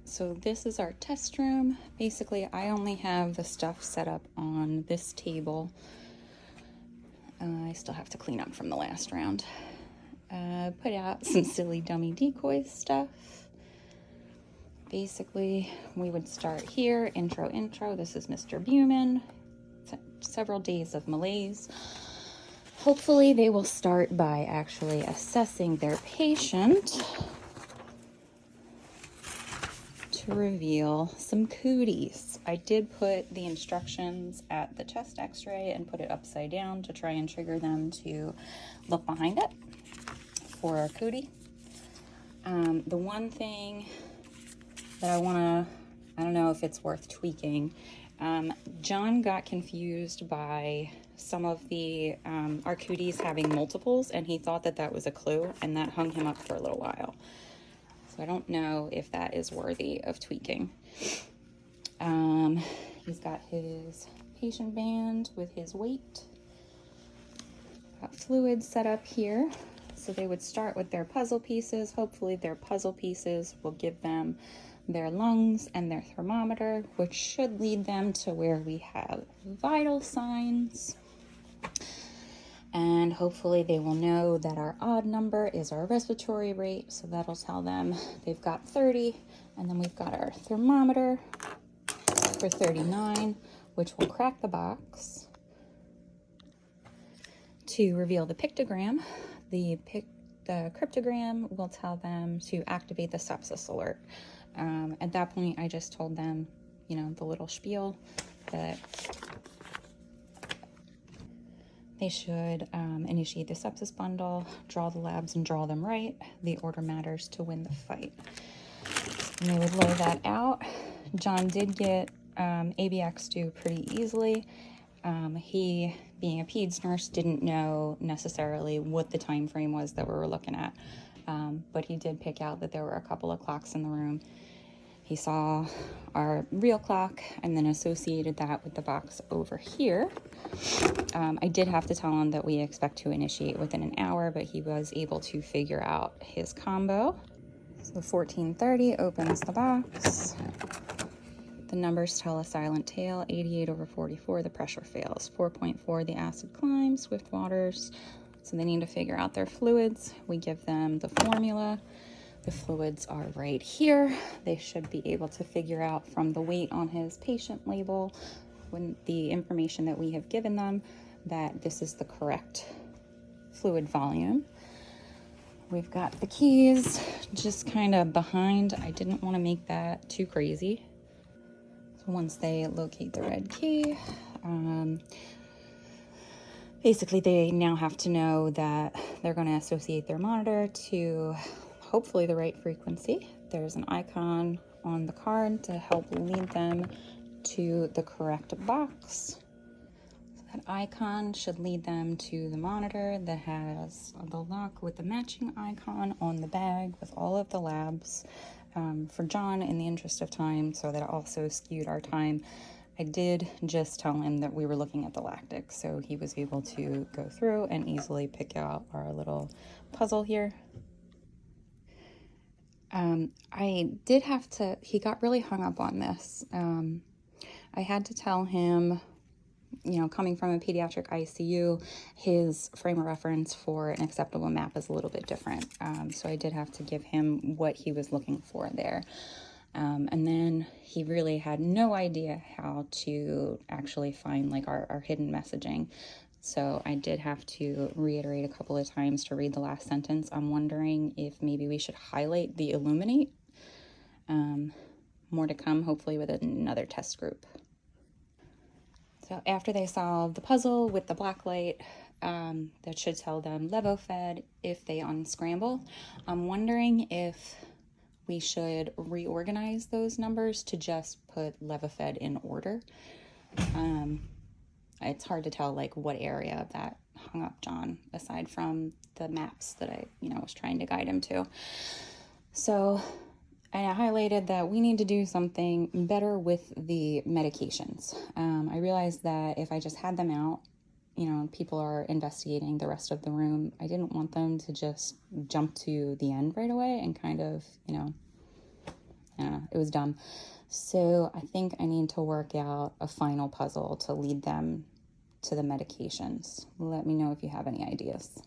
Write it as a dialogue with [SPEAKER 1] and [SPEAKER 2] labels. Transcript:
[SPEAKER 1] So this is our test room. Basically, I only have the stuff set up on this table. I still have to clean up from the last round. Put out some silly dummy decoy stuff. Basically, we would start here, intro. This is Mr. Buman. Several days of malaise. Hopefully they will start by actually assessing their patient to reveal some cooties. I did put the instructions at the chest x-ray and put it upside down to try and trigger them to look behind it for a cootie. The one thing that I don't know if it's worth tweaking. John got confused by some of the our cooties having multiples, and he thought that that was a clue, and that hung him up for a little while. So I don't know if that is worthy of tweaking. He's got his patient band with his weight. Got fluids set up here. So they would start with their puzzle pieces. Hopefully their puzzle pieces will give them their lungs and their thermometer, which should lead them to where we have vital signs. And hopefully they will know that our odd number is our respiratory rate, so that'll tell them they've got 30. And then we've got our thermometer for 39, which will crack the box to reveal the pictogram. The cryptogram will tell them to activate the sepsis alert. At that point, I just told them, the little spiel that they should initiate the sepsis bundle, draw the labs and draw them right. The order matters to win the fight. And they would lay that out. John did get ABX2 pretty easily. He, being a peds nurse, didn't know necessarily what the time frame was that we were looking at, but he did pick out that there were a couple of clocks in the room. He saw our real clock and then associated that with the box over here. I did have to tell him that we expect to initiate within an hour, but he was able to figure out his combo. So 1430 opens the box. The numbers tell a silent tale. 88/44, the pressure fails. 4.4, the acid climbs. Swift waters. So they need to figure out their fluids. We give them the formula. The fluids are right here. They should be able to figure out from the weight on his patient label, when the information that we have given them, that this is the correct fluid volume. We've got the keys just kind of behind. I didn't want to make that too crazy. So once they locate the red key, basically they now have to know that they're going to associate their monitor to hopefully the right frequency. There's an icon on the card to help lead them to the correct box. So that icon should lead them to the monitor that has the lock with the matching icon on the bag with all of the labs. For John, in the interest of time, so that also skewed our time, I did just tell him that we were looking at the lactic, so he was able to go through and easily pick out our little puzzle here. I did have to, he got really hung up on this. I had to tell him, coming from a pediatric ICU, his frame of reference for an acceptable map is a little bit different. So I did have to give him what he was looking for there. And then he really had no idea how to actually find our hidden messaging. So I did have to reiterate a couple of times to read the last sentence. I'm wondering if maybe we should highlight the illuminate. More to come, hopefully with another test group. So after they solve the puzzle with the black light, that should tell them levo-fed if they unscramble. I'm wondering if we should reorganize those numbers to just put levo-fed in order. It's hard to tell what area of that hung up John, aside from the maps that I was trying to guide him to. So I highlighted that we need to do something better with the medications. I realized that if I just had them out, people are investigating the rest of the room. I didn't want them to just jump to the end right away and kind of, it was dumb. So I think I need to work out a final puzzle to lead them to the medications. Let me know if you have any ideas.